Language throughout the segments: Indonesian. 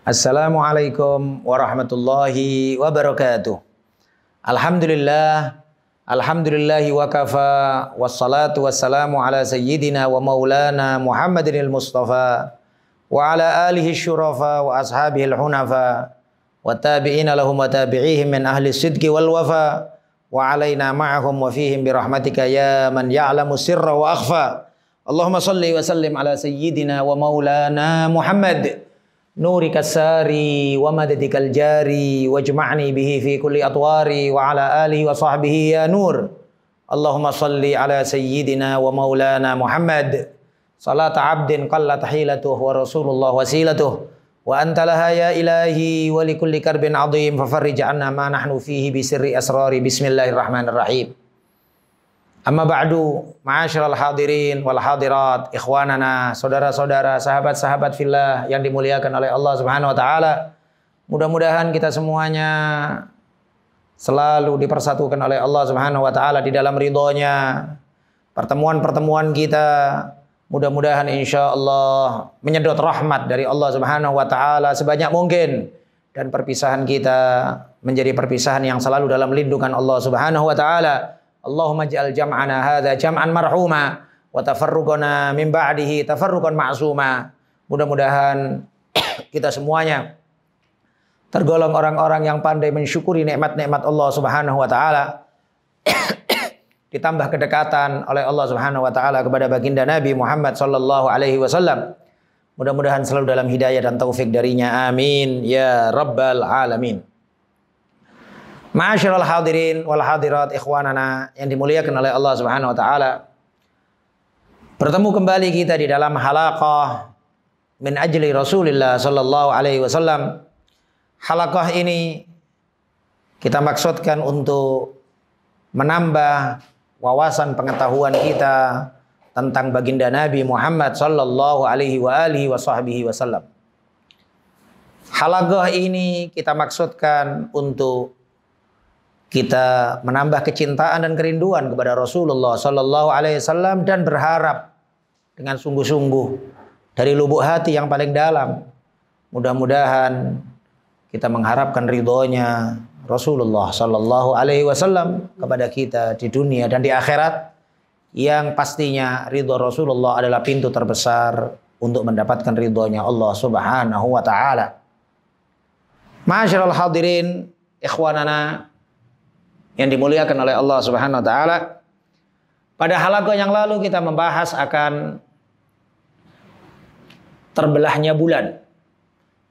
Assalamualaikum warahmatullahi wabarakatuh. Alhamdulillahi wa kafa, wassalatu wassalamu ala sayyidina wa maulana Muhammadinil Mustafa wa ala alihi syurafa wa ashabihil hunafa wa tabi'ina lahum wa tabi'ihim min ahli sidqi wal wafa wa alaina ma'ahum wa fihim birahmatika ya man ya'lamu sirra wa akhfa. Allahumma salli wa sallim ala sayyidina wa maulana Muhammad nuri kasari wa madadikal jari wajma'ni bihi fi kulli atwari wa ala alihi wa sahbihi ya nur. Allahumma salli ala sayyidina wa maulana Muhammad salata abdin qallat hilatuh wa rasulullah wasilatuh wa anta laha ya ilahi wa likulli karbin azim fafarrij anna ma nahnu fihi bi sirri asrari. Bismillahirrahmanirrahim. Amma ba'du, ma'asyiral hadirin wal hadirat, ikhwanana, saudara-saudara, sahabat-sahabat fillah yang dimuliakan oleh Allah Subhanahu wa taala. Mudah-mudahan kita semuanya selalu dipersatukan oleh Allah Subhanahu wa taala di dalam ridhonya. Pertemuan-pertemuan kita mudah-mudahan insyaallah menyedot rahmat dari Allah Subhanahu wa taala sebanyak mungkin, dan perpisahan kita menjadi perpisahan yang selalu dalam lindungan Allah Subhanahu wa taala. Allahumma ja'al jam'ana hadza jam'an marhuma wa tafarruqana min ba'dihi tafarruqan ma'suma. Mudah-mudahan kita semuanya tergolong orang-orang yang pandai mensyukuri nikmat-nikmat Allah Subhanahu wa taala, ditambah kedekatan oleh Allah Subhanahu wa taala kepada baginda Nabi Muhammad sallallahu alaihi wasallam. Mudah-mudahan selalu dalam hidayah dan taufik darinya. Amin ya rabbal alamin. Ma'asyiral hadirin wal hadirat, ikhwanana yang dimuliakan oleh Allah Subhanahu wa taala. Bertemu kembali kita di dalam halaqah min ajli Rasulillah sallallahu alaihi wasallam. Halaqah ini kita maksudkan untuk menambah wawasan pengetahuan kita tentang baginda Nabi Muhammad sallallahu alaihi wasallam. Halaqah ini kita maksudkan untuk kita menambah kecintaan dan kerinduan kepada Rasulullah sallallahu alaihi wasallam dan berharap dengan sungguh-sungguh dari lubuk hati yang paling dalam, mudah-mudahan kita mengharapkan ridhonya Rasulullah sallallahu alaihi wasallam kepada kita di dunia dan di akhirat, yang pastinya ridho Rasulullah adalah pintu terbesar untuk mendapatkan ridhonya Allah Subhanahu wa taala. Ma'asyiral hadirin, ikhwanana yang dimuliakan oleh Allah Subhanahu wa taala. Pada halaqah yang lalu kita membahas akan terbelahnya bulan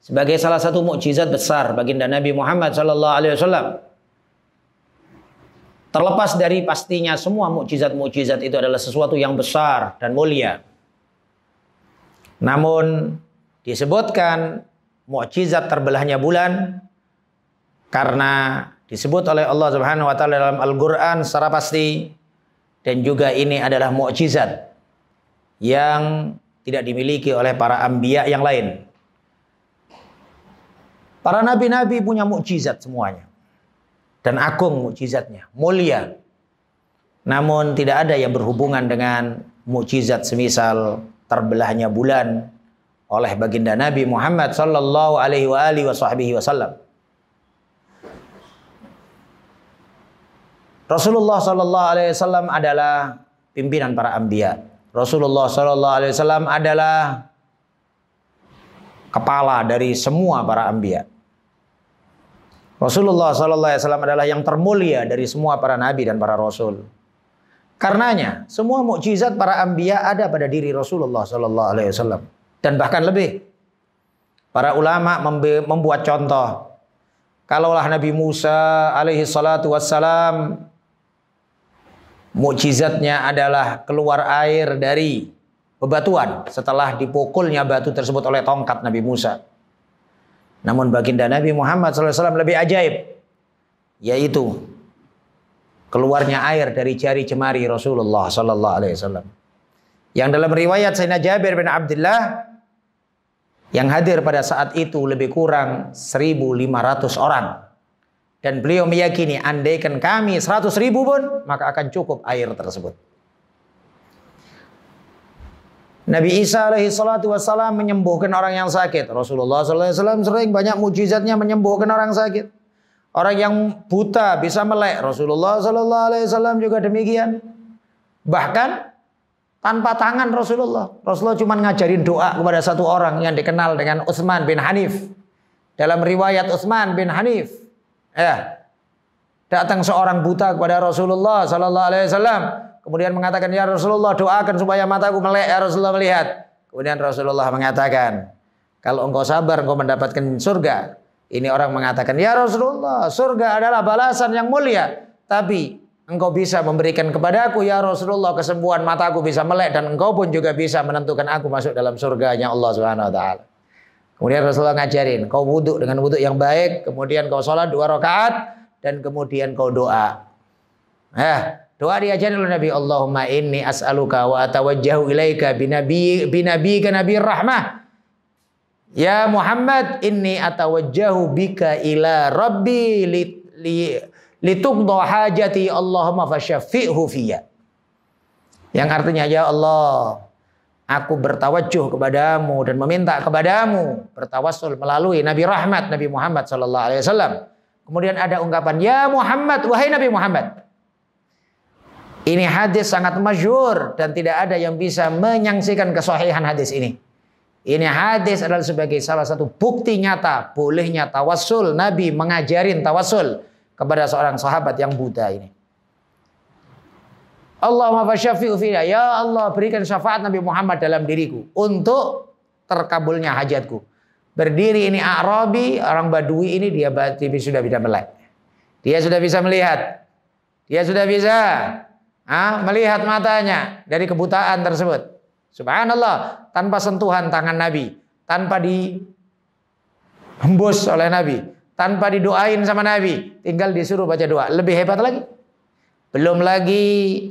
sebagai salah satu mukjizat besar baginda Nabi Muhammad sallallahu alaihi wasallam. Terlepas dari pastinya semua mukjizat-mukjizat itu adalah sesuatu yang besar dan mulia, namun disebutkan mukjizat terbelahnya bulan karena disebut oleh Allah Subhanahu wa taala dalam Al-Qur'an secara pasti, dan juga ini adalah mukjizat yang tidak dimiliki oleh para anbiya yang lain. Para nabi-nabi punya mukjizat semuanya, dan agung mukjizatnya, mulia. Namun tidak ada yang berhubungan dengan mukjizat semisal terbelahnya bulan oleh baginda Nabi Muhammad sallallahu alaihi wasallam. Rasulullah sallallahu alaihi wasallam adalah pimpinan para anbiya. Rasulullah sallallahu alaihi wasallam adalah kepala dari semua para anbiya. Rasulullah sallallahu alaihi wasallam adalah yang termulia dari semua para nabi dan para rasul. Karenanya semua mukjizat para anbiya ada pada diri Rasulullah sallallahu alaihi wasallam, dan bahkan lebih. Para ulama membuat contoh. Kalaulah Nabi Musa alaihi salatu wassalam mukjizatnya adalah keluar air dari bebatuan setelah dipukulnya batu tersebut oleh tongkat Nabi Musa. Namun baginda Nabi Muhammad SAW lebih ajaib, yaitu keluarnya air dari jari jemari Rasulullah SAW. Yang dalam riwayat Sayyidina Jabir bin Abdullah yang hadir pada saat itu lebih kurang 1.500 orang. Dan beliau meyakini andaikan kami 100.000 pun maka akan cukup air tersebut. Nabi Isa alaihi salatu wassalam menyembuhkan orang yang sakit. Rasulullah sallallahu alaihi wasallam sering banyak mujizatnya menyembuhkan orang sakit. Orang yang buta bisa melek. Rasulullah sallallahu alaihi wasallam juga demikian. Bahkan tanpa tangan Rasulullah cuma ngajarin doa kepada satu orang yang dikenal dengan Utsman bin Hanif. Dalam riwayat Utsman bin Hanif, datang seorang buta kepada Rasulullah sallallahu alaihi wasallam, kemudian mengatakan, "Ya Rasulullah, doakan supaya mataku melek." Ya Rasulullah melihat. Kemudian Rasulullah mengatakan, "Kalau engkau sabar, engkau mendapatkan surga." Ini orang mengatakan, "Ya Rasulullah, surga adalah balasan yang mulia, tapi engkau bisa memberikan kepadaku ya Rasulullah kesembuhan mataku bisa melek, dan engkau pun juga bisa menentukan aku masuk dalam surganya Allah Subhanahu wa taala." Kemudian Rasulullah ngajarin, kau wudhu dengan wudhu yang baik, kemudian kau sholat 2 rakaat, dan kemudian kau doa. Doa diajarin oleh Nabi, Allahumma inni as'aluka wa atawajjahu ilaika binabiyika nabiyir rahmah. Ya Muhammad, inni atawajjahu bika ila rabbi lituqda hajati Allahumma fasyafi'hu fiyya. Yang artinya, ya Allah, aku bertawajjuh kepadamu dan meminta kepadamu, bertawassul melalui Nabi Rahmat, Nabi Muhammad sallallahu alaihi wasallam. Kemudian ada ungkapan, ya Muhammad, wahai Nabi Muhammad. Ini hadis sangat masyhur dan tidak ada yang bisa menyaksikan kesahihan hadis ini. Ini hadis adalah sebagai salah satu bukti nyata bolehnya tawassul. Nabi mengajarin tawassul kepada seorang sahabat yang buta ini. Allahumma fasyafi'u fiyya, ya Allah berikan syafaat Nabi Muhammad dalam diriku untuk terkabulnya hajatku. Berdiri ini A'rabi, orang Badui ini, dia sudah bisa melek. Dia sudah bisa melihat. Dia sudah bisa melihat matanya dari kebutaan tersebut. Subhanallah, tanpa sentuhan tangan Nabi, tanpa dihembus oleh Nabi, tanpa didoain sama Nabi, tinggal disuruh baca doa. Lebih hebat lagi. Belum lagi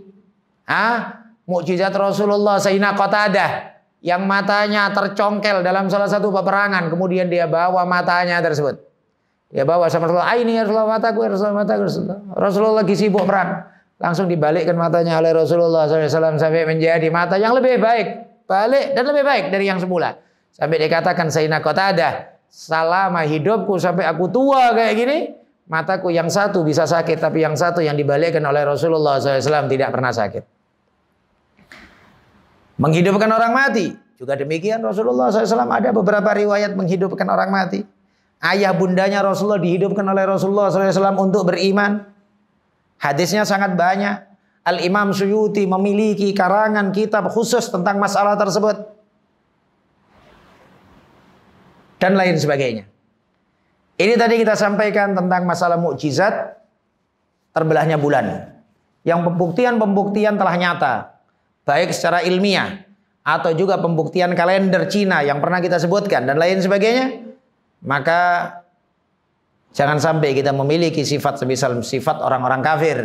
mukjizat Rasulullah Sayyidina Qatadah yang matanya tercongkel dalam salah satu peperangan, kemudian dia bawa matanya tersebut. Dia bawa sama Rasulullah, ini ya Rasulullah mataku, ya Rasulullah mataku. Rasulullah lagi sibuk perang. Langsung dibalikkan matanya oleh Rasulullah SAW sampai menjadi mata yang lebih baik, balik dan lebih baik dari yang semula. Sampai dikatakan Sayyidina Qatadah, selama hidupku sampai aku tua kayak gini, mataku yang satu bisa sakit, tapi yang satu yang dibalikkan oleh Rasulullah SAW tidak pernah sakit. Menghidupkan orang mati juga demikian. Rasulullah SAW ada beberapa riwayat menghidupkan orang mati. Ayah bundanya Rasulullah dihidupkan oleh Rasulullah SAW untuk beriman. Hadisnya sangat banyak. Al-Imam Suyuti memiliki karangan kitab khusus tentang masalah tersebut. Dan lain sebagainya. Ini tadi kita sampaikan tentang masalah mukjizat terbelahnya bulan. Yang pembuktian telah nyata. Baik secara ilmiah atau juga pembuktian kalender Cina yang pernah kita sebutkan dan lain sebagainya. Maka jangan sampai kita memiliki sifat semisal sifat orang-orang kafir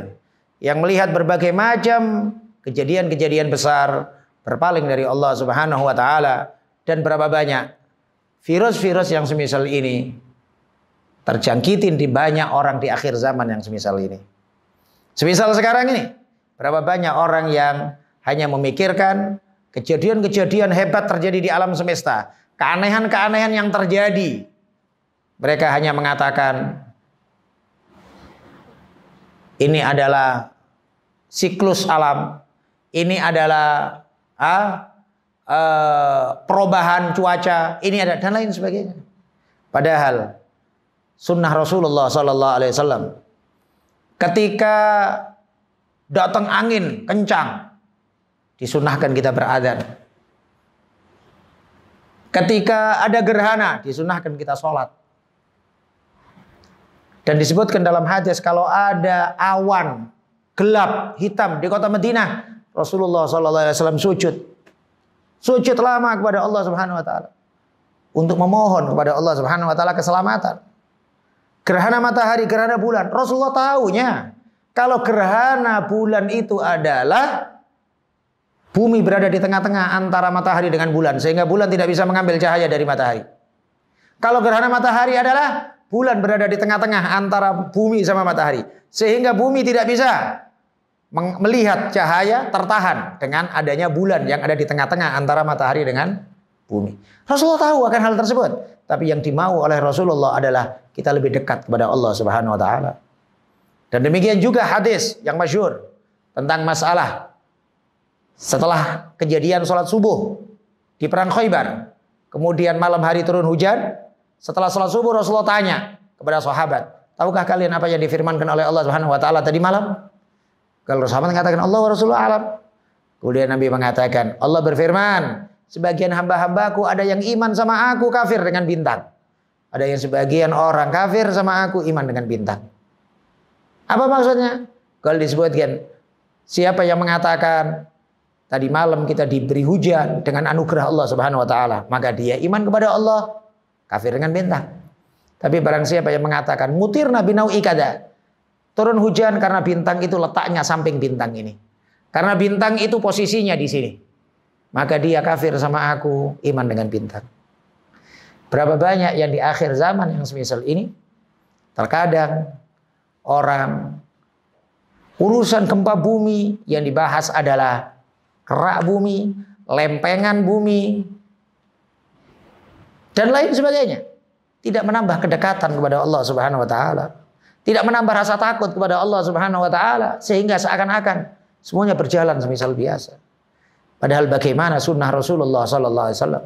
yang melihat berbagai macam kejadian-kejadian besar berpaling dari Allah Subhanahu wa taala, dan berapa banyak virus-virus yang semisal ini terjangkitin di banyak orang di akhir zaman yang semisal ini. Semisal sekarang ini, berapa banyak orang yang hanya memikirkan kejadian-kejadian hebat terjadi di alam semesta, keanehan-keanehan yang terjadi. Mereka hanya mengatakan ini adalah siklus alam, ini adalah perubahan cuaca, ini ada dan lain sebagainya. Padahal sunnah Rasulullah SAW, ketika datang angin kencang, disunnahkan kita beradzan. Ketika ada gerhana, disunnahkan kita sholat. Dan disebutkan dalam hadis kalau ada awan gelap hitam di kota Madinah, Rasulullah SAW sujud lama kepada Allah Subhanahu Wa Taala untuk memohon kepada Allah Subhanahu Wa Taala keselamatan. Gerhana matahari, gerhana bulan, Rasulullah tahunya kalau gerhana bulan itu adalah bumi berada di tengah-tengah antara matahari dengan bulan, sehingga bulan tidak bisa mengambil cahaya dari matahari. Kalau gerhana matahari adalah bulan berada di tengah-tengah antara bumi sama matahari, sehingga bumi tidak bisa melihat cahaya tertahan dengan adanya bulan yang ada di tengah-tengah antara matahari dengan bumi. Rasulullah tahu akan hal tersebut, tapi yang dimau oleh Rasulullah adalah kita lebih dekat kepada Allah Subhanahu wa taala. Dan demikian juga hadis yang masyhur tentang masalah setelah kejadian sholat subuh di perang Khaybar, kemudian malam hari turun hujan. Setelah sholat subuh Rasulullah tanya kepada sahabat, tahukah kalian apa yang difirmankan oleh Allah Subhanahu wa taala tadi malam? Kalau sahabat mengatakan Allah wa Rasulullah alam. Kemudian Nabi mengatakan, Allah berfirman, sebagian hamba-hambaku ada yang iman sama aku kafir dengan bintang. Ada yang sebagian orang kafir sama aku iman dengan bintang. Apa maksudnya? Kalau disebutkan, siapa yang mengatakan tadi malam kita diberi hujan dengan anugerah Allah Subhanahu wa taala, maka dia iman kepada Allah, kafir dengan bintang. Tapi barang siapa yang mengatakan mutirna binau'i kada, turun hujan karena bintang itu letaknya samping bintang ini, karena bintang itu posisinya di sini, maka dia kafir sama aku, iman dengan bintang. Berapa banyak yang di akhir zaman yang semisal ini, terkadang orang urusan gempa bumi yang dibahas adalah kerak bumi, lempengan bumi, dan lain sebagainya. Tidak menambah kedekatan kepada Allah Subhanahu wa taala. Tidak menambah rasa takut kepada Allah Subhanahu wa taala, sehingga seakan-akan semuanya berjalan semisal biasa. Padahal bagaimana sunnah Rasulullah sallallahu alaihi wasallam?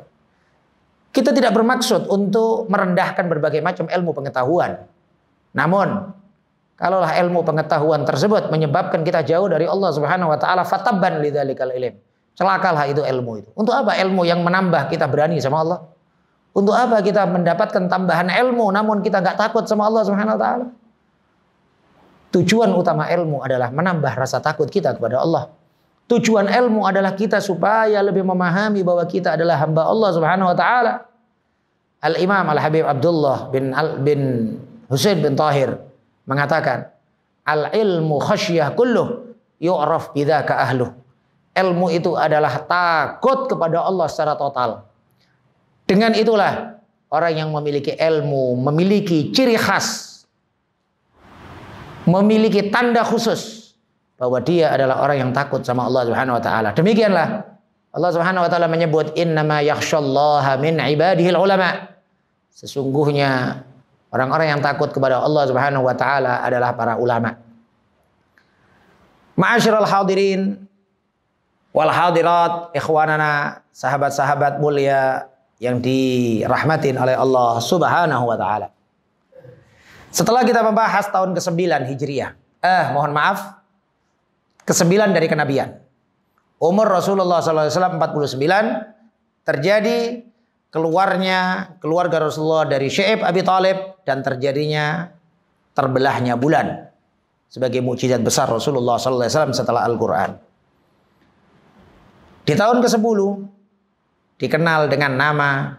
Kita tidak bermaksud untuk merendahkan berbagai macam ilmu pengetahuan. Namun, kalaulah ilmu pengetahuan tersebut menyebabkan kita jauh dari Allah Subhanahu wa taala, fatabban lidzalikal ilm. Celakalah itu ilmu itu. Untuk apa ilmu yang menambah kita berani sama Allah? Untuk apa kita mendapatkan tambahan ilmu namun kita nggak takut sama Allah Subhanahu wa taala? Tujuan utama ilmu adalah menambah rasa takut kita kepada Allah. Tujuan ilmu adalah kita supaya lebih memahami bahwa kita adalah hamba Allah Subhanahu wa taala. Al-Imam Al-Habib Abdullah bin Husain bin Tahir mengatakan, al-ilmu khasyah kulluh yu'raf bidzaka ahluh. Ilmu itu adalah takut kepada Allah secara total. Dengan itulah orang yang memiliki ilmu memiliki ciri khas, memiliki tanda khusus bahwa dia adalah orang yang takut sama Allah Subhanahu wa taala. Demikianlah Allah Subhanahu wa taala menyebut innama yakhsyallaha min ibadihil ulama. Sesungguhnya orang-orang yang takut kepada Allah Subhanahu wa taala adalah para ulama. Ma'asyiral hadirin wal hadirat, ikhwanana, sahabat-sahabat mulia yang dirahmatin oleh Allah Subhanahu wa taala. Setelah kita membahas tahun ke-9 Hijriah, mohon maaf, ke-9 dari kenabian. Umur Rasulullah SAW 49, terjadi keluarnya keluarga Rasulullah dari Syi'ib Abi Thalib dan terjadinya terbelahnya bulan sebagai mukjizat besar Rasulullah SAW setelah Al-Quran. Di tahun ke-10 dikenal dengan nama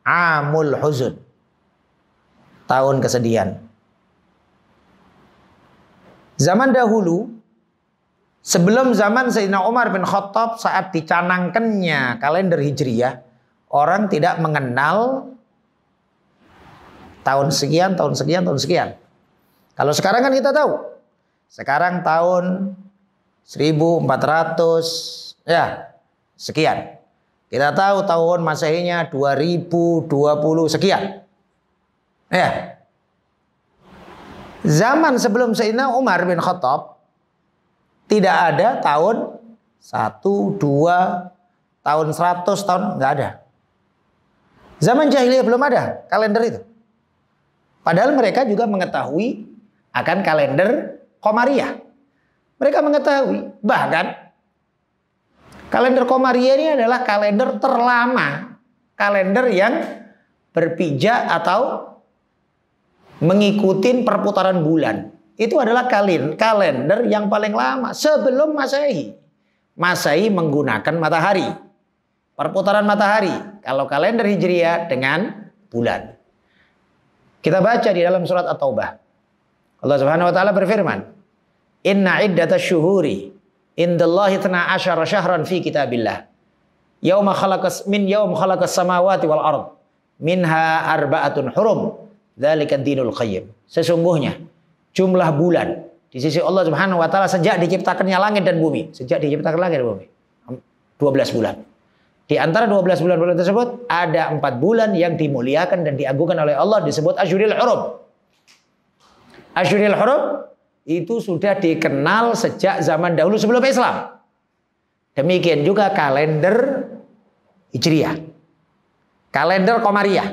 Amul Huzun, tahun kesedihan. Zaman dahulu, sebelum zaman Sayyidina Umar bin Khattab, saat dicanangkannya kalender Hijriyah, orang tidak mengenal tahun sekian, tahun sekian, tahun sekian. Kalau sekarang kan kita tahu. Sekarang tahun 1400 ya sekian. Kita tahu tahun Masehinya 2020 sekian. Ya. Zaman sebelum Sayyidina Umar bin Khattab tidak ada tahun 1, 2, tahun 100, tahun nggak ada. Zaman jahiliyah belum ada kalender itu. Padahal mereka juga mengetahui akan kalender Qamariyah. Mereka mengetahui, bahkan kalender Qamariyah ini adalah kalender terlama, kalender yang berpijak atau mengikuti perputaran bulan. Itu adalah kalender yang paling lama sebelum Masehi. Masehi menggunakan matahari, perputaran matahari. Kalau kalender Hijriah dengan bulan. Kita baca di dalam surat At-Taubah. Allah Subhanahu wa taala berfirman, "Inna iddatasy syuhuri indallahi 12 syahran fi kitabillah. Yauma khalaqas samawati wal ard. Minha arba'atun hurum. Dzalika dinul qayyim." Sesungguhnya jumlah bulan di sisi Allah Subhanahu wa taala sejak diciptakannya langit dan bumi. Sejak diciptakan langit dan bumi. 12 bulan. Di antara 12 bulan tersebut ada 4 bulan yang dimuliakan dan diagungkan oleh Allah disebut Asyhurul Hurum. Asyhurul Hurum itu sudah dikenal sejak zaman dahulu sebelum Islam. Demikian juga kalender Hijriah. Kalender Qamariyah.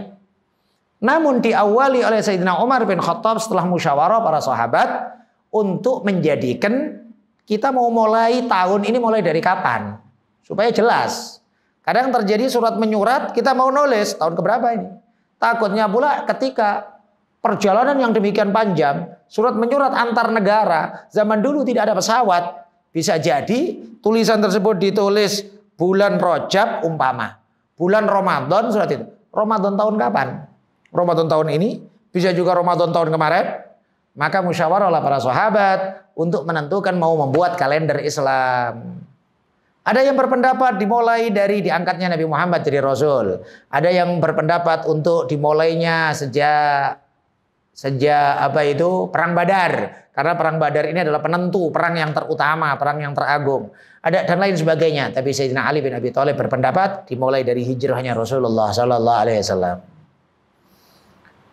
Namun diawali oleh Sayyidina Umar bin Khattab setelah musyawarah para sahabat untuk menjadikan kita mau mulai tahun ini mulai dari kapan? Supaya jelas. Kadang terjadi surat menyurat, kita mau nulis tahun keberapa ini. Takutnya pula ketika perjalanan yang demikian panjang, surat menyurat antar negara, zaman dulu tidak ada pesawat, bisa jadi tulisan tersebut ditulis bulan Rajab umpama. Bulan Ramadan surat itu. Ramadan tahun kapan? Ramadan tahun ini, bisa juga Ramadan tahun kemarin. Maka musyawarahlah para sahabat untuk menentukan mau membuat kalender Islam. Ada yang berpendapat dimulai dari diangkatnya Nabi Muhammad jadi Rasul. Ada yang berpendapat untuk dimulainya sejak Perang Badar. Karena Perang Badar ini adalah penentu, perang yang terutama, perang yang teragung. Ada dan lain sebagainya. Tapi Sayyidina Ali bin Abi Thalib berpendapat dimulai dari hijrahnya Rasulullah sallallahu alaihi wasallam.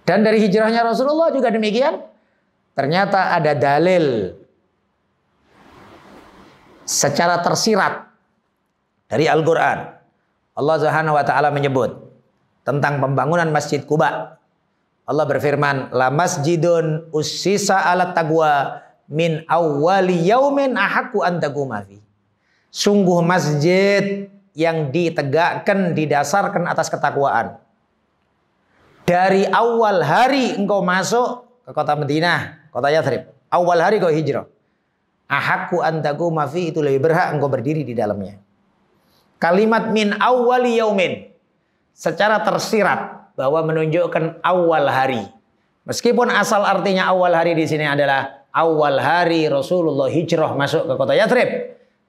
Dan dari hijrahnya Rasulullah juga demikian. Ternyata ada dalil secara tersirat dari Al-Quran. Allah Subhanahu wa taala menyebut tentang pembangunan Masjid Quba. Allah berfirman, la masjidun ussisa ala taqwa min awwali yaumin ahaqqu an taquma fi. Sungguh masjid yang ditegakkan didasarkan atas ketakwaan. Dari awal hari engkau masuk ke kota Madinah, kota Yathrib, awal hari kau hijrah. Ahaqqu an taquma fi, itu lebih berhak engkau berdiri di dalamnya. Kalimat min awwali yaumin secara tersirat bahwa menunjukkan awal hari. Meskipun asal artinya awal hari di sini adalah awal hari Rasulullah hijrah masuk ke kota Yathrib,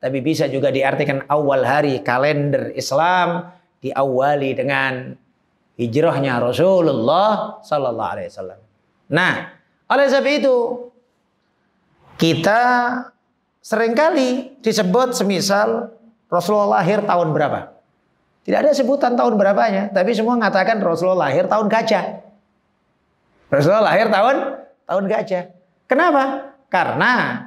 tapi bisa juga diartikan awal hari kalender Islam diawali dengan hijrahnya Rasulullah sallallahu alaihi wasallam. Nah, oleh sebab itu kita seringkali disebut semisal Rasulullah lahir tahun berapa? Tidak ada sebutan tahun berapanya, tapi semua mengatakan Rasulullah lahir tahun gajah. Rasulullah lahir tahun gajah. Kenapa? Karena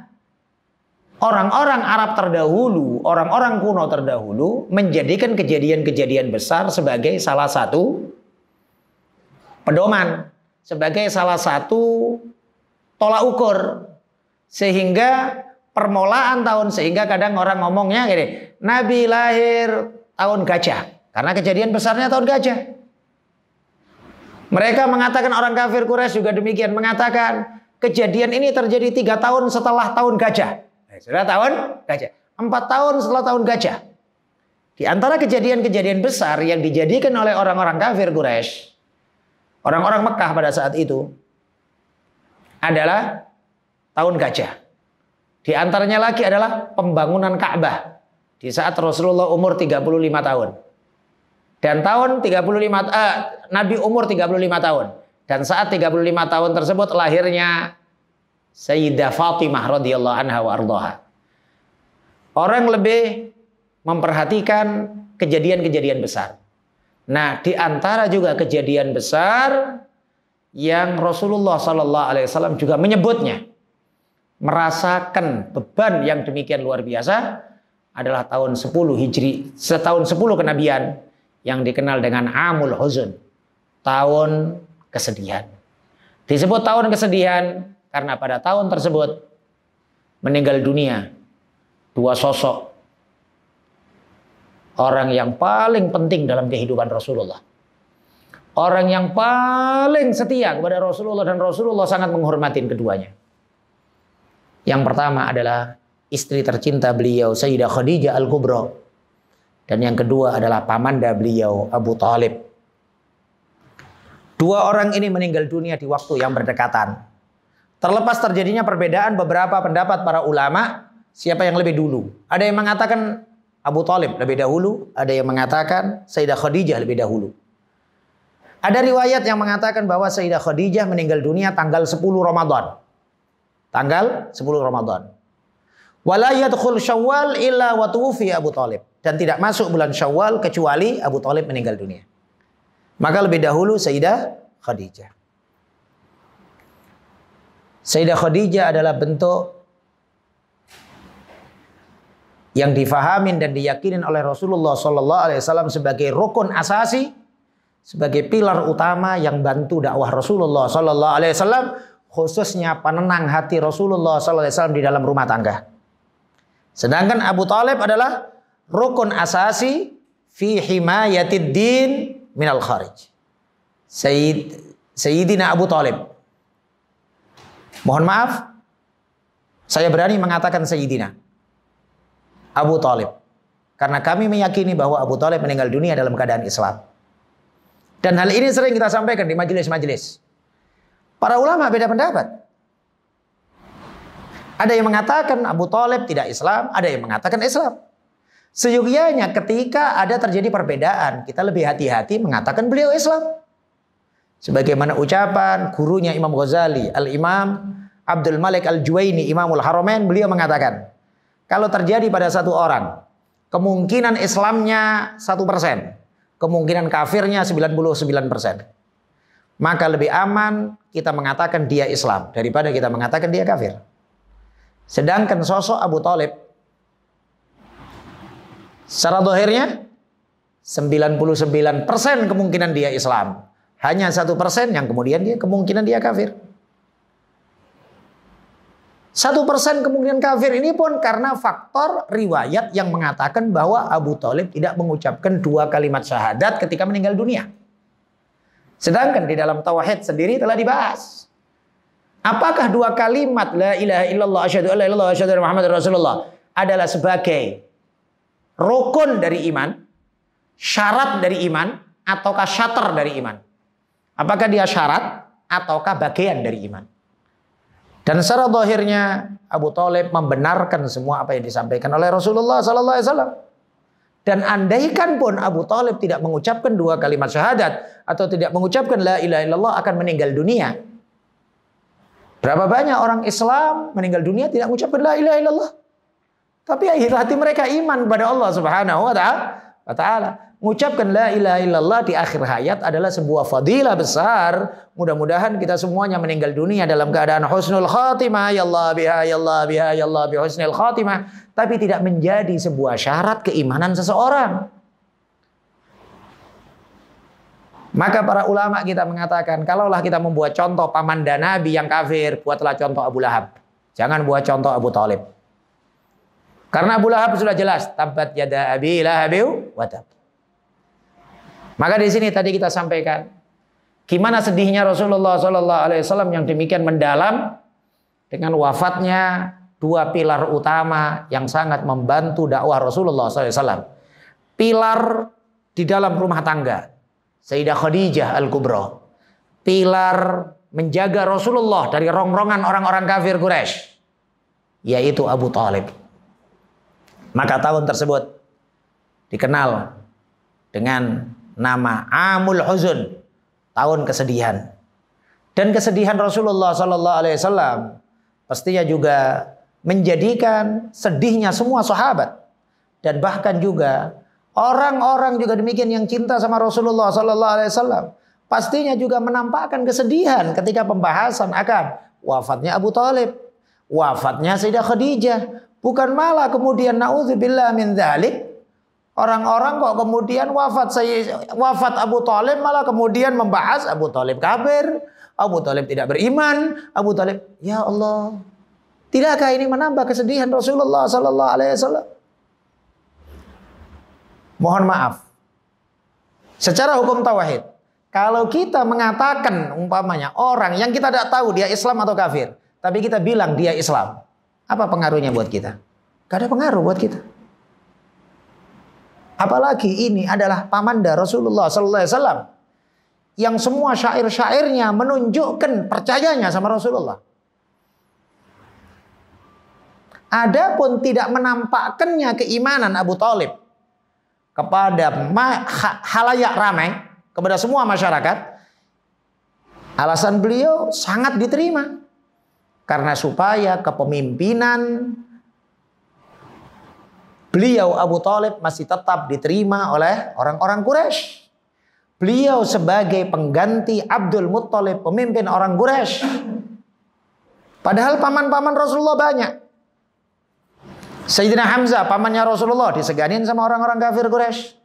orang-orang Arab terdahulu, orang-orang kuno terdahulu menjadikan kejadian-kejadian besar sebagai salah satu pedoman, sebagai salah satu tolak ukur. Sehingga permulaan tahun, sehingga kadang orang ngomongnya gini, Nabi lahir tahun gajah, karena kejadian besarnya tahun gajah. Mereka mengatakan, orang kafir Quraisy juga demikian, mengatakan kejadian ini terjadi 3 tahun setelah tahun gajah. Sudah tahun gajah, 4 tahun setelah tahun gajah. Di antara kejadian-kejadian besar yang dijadikan oleh orang-orang kafir Quraisy, orang-orang Mekah pada saat itu adalah tahun gajah. Di antaranya lagi adalah pembangunan Ka'bah di saat Rasulullah umur 35 tahun. Dan Nabi umur 35 tahun. Dan saat 35 tahun tersebut lahirnya Sayyidah Fatimah radhiyallahu anha wa ardhaha. Orang lebih memperhatikan kejadian-kejadian besar. Nah, di antara juga kejadian besar yang Rasulullah sallallahu alaihi wasallam juga menyebutnya, merasakan beban yang demikian luar biasa, adalah tahun 10 Hijri, setahun 10 kenabian yang dikenal dengan Amul Huzun, tahun kesedihan. Disebut tahun kesedihan karena pada tahun tersebut meninggal dunia 2 sosok orang yang paling penting dalam kehidupan Rasulullah. Orang yang paling setia kepada Rasulullah dan Rasulullah sangat menghormati keduanya. Yang pertama adalah istri tercinta beliau Sayyidah Khadijah Al-Kubra, dan yang kedua adalah pamanda beliau Abu Thalib. 2 orang ini meninggal dunia di waktu yang berdekatan. Terlepas terjadinya perbedaan beberapa pendapat para ulama siapa yang lebih dulu. Ada yang mengatakan Abu Thalib lebih dahulu, ada yang mengatakan Sayyidah Khadijah lebih dahulu. Ada riwayat yang mengatakan bahwa Sayyidah Khadijah meninggal dunia tanggal 10 Ramadan. tanggal 10 Ramadan. Wala yadkhul Syawal illa wa tuwfi Abu Thalib, dan tidak masuk bulan Syawal kecuali Abu Thalib meninggal dunia. Maka lebih dahulu Sayyidah Khadijah. Sayyidah Khadijah adalah bentuk yang difahamin dan diyakinin oleh Rasulullah SAW sebagai rukun asasi, sebagai pilar utama yang bantu dakwah Rasulullah SAW, khususnya penenang hati Rasulullah SAW di dalam rumah tangga. Sedangkan Abu Thalib adalah rukun asasi fi himayatid din minal kharij. Sayyidina Abu Thalib. Mohon maaf, saya berani mengatakan Sayyidina Abu Thalib, karena kami meyakini bahwa Abu Thalib meninggal dunia dalam keadaan Islam. Dan hal ini sering kita sampaikan di majelis-majelis. Para ulama beda pendapat. Ada yang mengatakan Abu Thalib tidak Islam, ada yang mengatakan Islam. Seyogianya ketika ada terjadi perbedaan, kita lebih hati-hati mengatakan beliau Islam. Sebagaimana ucapan gurunya Imam Ghazali, Al-Imam Abdul Malik Al-Juwaini, Imamul Haramain, beliau mengatakan, kalau terjadi pada satu orang, kemungkinan Islamnya 1%, kemungkinan kafirnya 99%. Maka lebih aman kita mengatakan dia Islam daripada kita mengatakan dia kafir. Sedangkan sosok Abu Thalib, secara zahirnya 99% kemungkinan dia Islam. Hanya 1% yang kemudian kemungkinan dia kafir. 1% kemungkinan kafir ini pun karena faktor riwayat yang mengatakan bahwa Abu Thalib tidak mengucapkan 2 kalimat syahadat ketika meninggal dunia. Sedangkan di dalam tauhid sendiri telah dibahas. Apakah 2 kalimat la ilaha illallah asyhadu an la ilaha illallah asyhadu anna Muhammadar Rasulullah adalah sebagai rukun dari iman, syarat dari iman, ataukah syatar dari iman? Apakah dia syarat ataukah bagian dari iman? Dan secara zahirnya Abu Thalib membenarkan semua apa yang disampaikan oleh Rasulullah SAW. Dan andaikan pun Abu Thalib tidak mengucapkan 2 kalimat syahadat atau tidak mengucapkan la ilaha illallah akan meninggal dunia. Berapa banyak orang Islam meninggal dunia tidak mengucapkan la ilaha illallah. Tapi hati mereka iman kepada Allah Subhanahu wa taala. Mengucapkan la ilaha illallah di akhir hayat adalah sebuah fadilah besar. Mudah-mudahan kita semuanya meninggal dunia dalam keadaan husnul khatimah, ya Allah biha ya Allah biha ya Allah bi husnul khatimah, tapi tidak menjadi sebuah syarat keimanan seseorang. Maka para ulama kita mengatakan, kalaulah kita membuat contoh pamanda Nabi yang kafir, buatlah contoh Abu Lahab. Jangan buat contoh Abu Thalib. Karena Abu Lahab sudah jelas, tabbat yada abi lahabin wa tab. Maka di sini tadi kita sampaikan gimana sedihnya Rasulullah SAW yang demikian mendalam dengan wafatnya 2 pilar utama yang sangat membantu dakwah Rasulullah SAW. Pilar di dalam rumah tangga, Sayyidah Khadijah Al-Kubra. Pilar menjaga Rasulullah dari rongrongan orang-orang kafir Quraisy, yaitu Abu Thalib. Maka tahun tersebut dikenal dengan nama Amul Huzun, tahun kesedihan. Dan kesedihan Rasulullah SAW pastinya juga menjadikan sedihnya semua sahabat, dan bahkan juga orang-orang juga demikian yang cinta sama Rasulullah SAW pastinya juga menampakkan kesedihan ketika pembahasan akan wafatnya Abu Thalib, wafatnya Sayyidah Khadijah. Bukan malah kemudian naudzubillah min dzalik, orang-orang kok kemudian wafat Abu Thalib malah kemudian membahas Abu Thalib kafir, Abu Thalib tidak beriman, Abu Thalib, ya Allah, tidakkah ini menambah kesedihan Rasulullah sallallahu alaihi wasallam? Mohon maaf, secara hukum tauhid, kalau kita mengatakan umpamanya orang yang kita tidak tahu dia Islam atau kafir, tapi kita bilang dia Islam, apa pengaruhnya buat kita? Gak ada pengaruh buat kita. Apalagi ini adalah pamanda Rasulullah sallallahu alaihi wasallam yang semua syair-syairnya menunjukkan percayanya sama Rasulullah. Adapun tidak menampakkannya keimanan Abu Thalib kepada halayak ramai, kepada semua masyarakat, alasan beliau sangat diterima. Karena supaya kepemimpinan beliau Abu Thalib masih tetap diterima oleh orang-orang Quraisy. Beliau sebagai pengganti Abdul Muttalib, pemimpin orang Quraisy. Padahal paman-paman Rasulullah banyak. Sayyidina Hamzah, pamannya Rasulullah, diseganin sama orang-orang kafir Quraisy.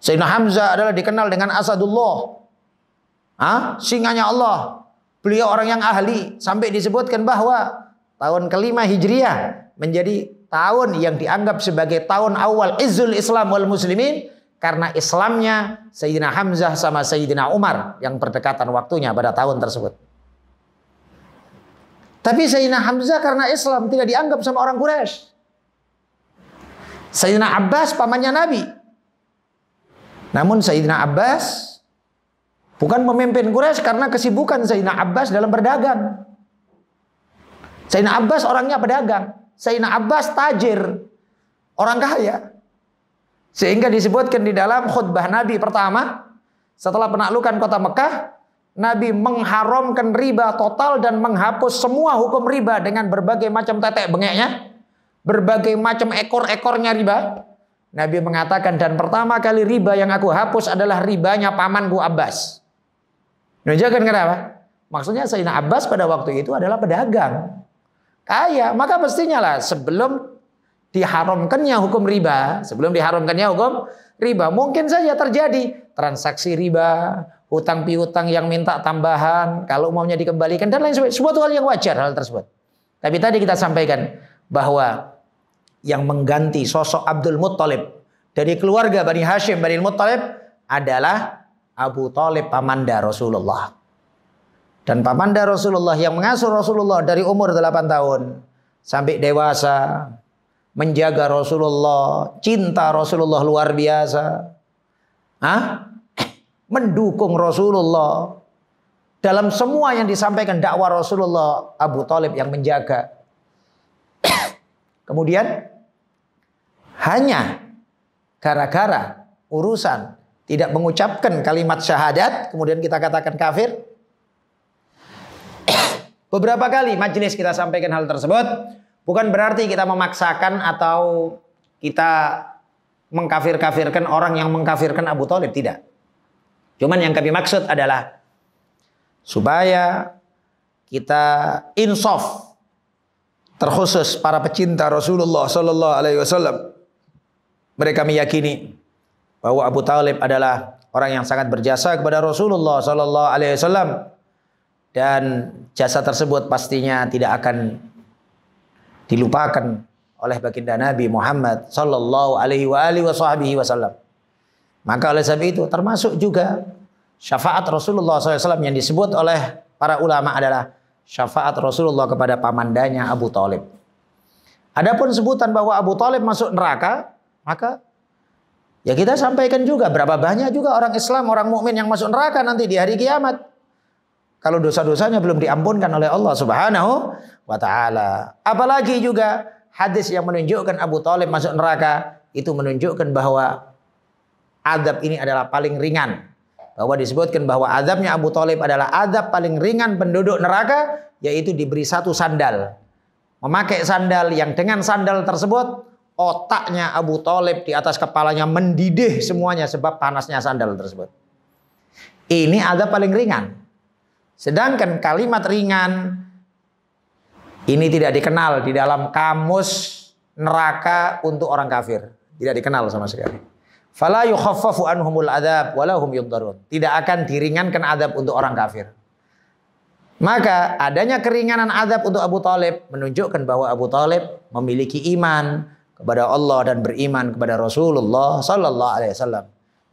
Sayyidina Hamzah adalah dikenal dengan Asadullah, singanya Allah. Beliau orang yang ahli, sampai disebutkan bahwa tahun kelima Hijriah menjadi tahun yang dianggap sebagai tahun awal Izzul Islam wal Muslimin, karena Islamnya Sayyidina Hamzah sama Sayyidina Umar yang berdekatan waktunya pada tahun tersebut. Tapi Sayyidina Hamzah karena Islam tidak dianggap sama orang Quraisy. Sayyidina Abbas pamannya Nabi. Namun Sayyidina Abbas bukan pemimpin Quraisy karena kesibukan Sayyidina Abbas dalam berdagang. Sayyidina Abbas orangnya pedagang. Sayyidina Abbas tajir, orang kaya. Sehingga disebutkan di dalam khutbah Nabi pertama setelah penaklukan kota Mekah, Nabi mengharamkan riba total dan menghapus semua hukum riba dengan berbagai macam tetek bengeknya, berbagai macam ekor-ekornya riba. Nabi mengatakan, dan pertama kali riba yang aku hapus adalah ribanya pamanku Abbas. Menunjukkan kenapa? Maksudnya Sayyidina Abbas pada waktu itu adalah pedagang, kaya. Maka mestinya lah sebelum diharamkannya hukum riba, mungkin saja terjadi transaksi riba, hutang piutang yang minta tambahan, kalau umumnya dikembalikan dan lain sebagainya. Suatu hal yang wajar hal tersebut. Tapi tadi kita sampaikan bahwa yang mengganti sosok Abdul Muttalib dari keluarga Bani Hashim, Bani Muttalib adalah Abu Thalib, pamanda Rasulullah. Dan pamanda Rasulullah yang mengasuh Rasulullah dari umur 8 tahun sampai dewasa, menjaga Rasulullah, cinta Rasulullah luar biasa, mendukung Rasulullah dalam semua yang disampaikan dakwah Rasulullah. Abu Thalib yang menjaga. Kemudian hanya gara-gara urusan tidak mengucapkan kalimat syahadat, kemudian kita katakan kafir. Beberapa kali majelis kita sampaikan hal tersebut. Bukan berarti kita memaksakan atau kita mengkafir-kafirkan orang yang mengkafirkan Abu Thalib, tidak. Cuman yang kami maksud adalah supaya kita insaf, terkhusus para pecinta Rasulullah Sallallahu Alaihi Wasallam. Mereka meyakini bahwa Abu Thalib adalah orang yang sangat berjasa kepada Rasulullah Sallallahu Alaihi Wasallam, dan jasa tersebut pastinya tidak akan dilupakan oleh baginda Nabi Muhammad Sallallahu Alaihi Wasallam. Maka oleh sebab itu termasuk juga syafaat Rasulullah SAW yang disebut oleh para ulama adalah syafaat Rasulullah kepada pamandanya Abu Thalib. Adapun sebutan bahwa Abu Thalib masuk neraka, maka ya kita sampaikan juga berapa banyak juga orang Islam, orang mukmin yang masuk neraka nanti di hari kiamat, kalau dosa-dosanya belum diampunkan oleh Allah Subhanahu wa ta'ala. Apalagi juga hadis yang menunjukkan Abu Thalib masuk neraka, itu menunjukkan bahwa azab ini adalah paling ringan. Bahwa disebutkan bahwa azabnya Abu Thalib adalah azab paling ringan penduduk neraka, yaitu diberi satu sandal. Memakai sandal yang dengan sandal tersebut otaknya Abu Thalib di atas kepalanya mendidih semuanya sebab panasnya sandal tersebut. Ini azab paling ringan. Sedangkan kalimat ringan ini tidak dikenal di dalam kamus neraka untuk orang kafir. Tidak dikenal sama sekali. Fala yukhaffafu anhumul adzab wala hum yudharun. Tidak akan diringankan azab untuk orang kafir. Maka adanya keringanan azab untuk Abu Thalib menunjukkan bahwa Abu Thalib memiliki iman kepada Allah dan beriman kepada Rasulullah Sallallahu Alaihi Wasallam.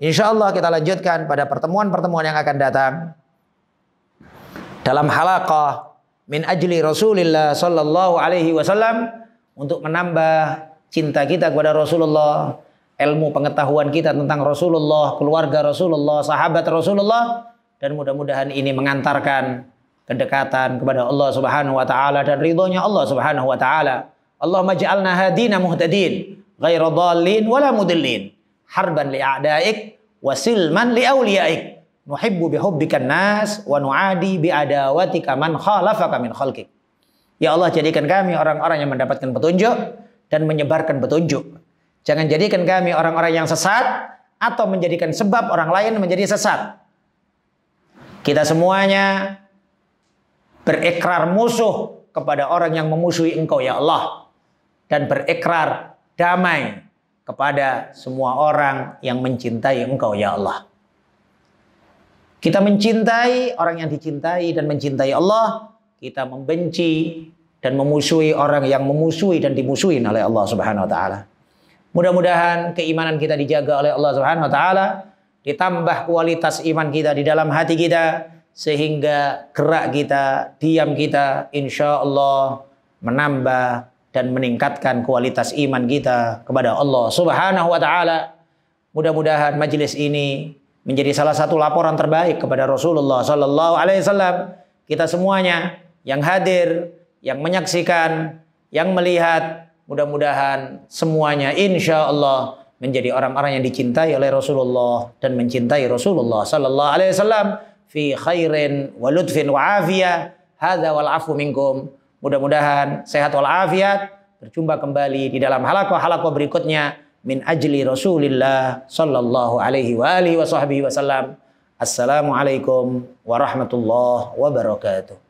Insyaallah kita lanjutkan pada pertemuan-pertemuan yang akan datang dalam halaqah min ajli Rasulillah Sallallahu Alaihi Wasallam, untuk menambah cinta kita kepada Rasulullah, ilmu pengetahuan kita tentang Rasulullah, keluarga Rasulullah, sahabat Rasulullah, dan mudah-mudahan ini mengantarkan kedekatan kepada Allah Subhanahu wa taala dan ridhonya Allah Subhanahu wa taala. Allahumma ja'alna hadina muhtadin ghaira dhallin wala mudillin, harban li a'daik wa silman li awliyaik, nuhibbu bihubbikan nas wa nu'adi bi adawatika man khalafaka min khalqik. Ya Allah, jadikan kami orang-orang yang mendapatkan petunjuk dan menyebarkan petunjuk. Jangan jadikan kami orang-orang yang sesat atau menjadikan sebab orang lain menjadi sesat. Kita semuanya berikrar musuh kepada orang yang memusuhi Engkau ya Allah, dan berikrar damai kepada semua orang yang mencintai Engkau ya Allah. Kita mencintai orang yang dicintai dan mencintai Allah. Kita membenci dan memusuhi orang yang memusuhi dan dimusuhin oleh Allah Subhanahu wa taala. Mudah-mudahan keimanan kita dijaga oleh Allah Subhanahu wa taala, ditambah kualitas iman kita di dalam hati kita, sehingga gerak kita, diam kita insya Allah menambah dan meningkatkan kualitas iman kita kepada Allah Subhanahu wa taala. Mudah-mudahan majelis ini menjadi salah satu laporan terbaik kepada Rasulullah sallallahu alaihi wasallam. Kita semuanya yang hadir, yang menyaksikan, yang melihat, mudah-mudahan semuanya insya Allah menjadi orang-orang yang dicintai oleh Rasulullah dan mencintai Rasulullah sallallahu alaihi wasallam fi khairin wa lutfin wa afiyah. Hadza wal afu minkum. Mudah-mudahan sehat wal afiat. Berjumpa kembali di dalam halaqah-halaqah berikutnya min ajli Rasulillah sallallahu alaihi wa alihi wa sahbihi wasallam. Assalamualaikum warahmatullahi wabarakatuh.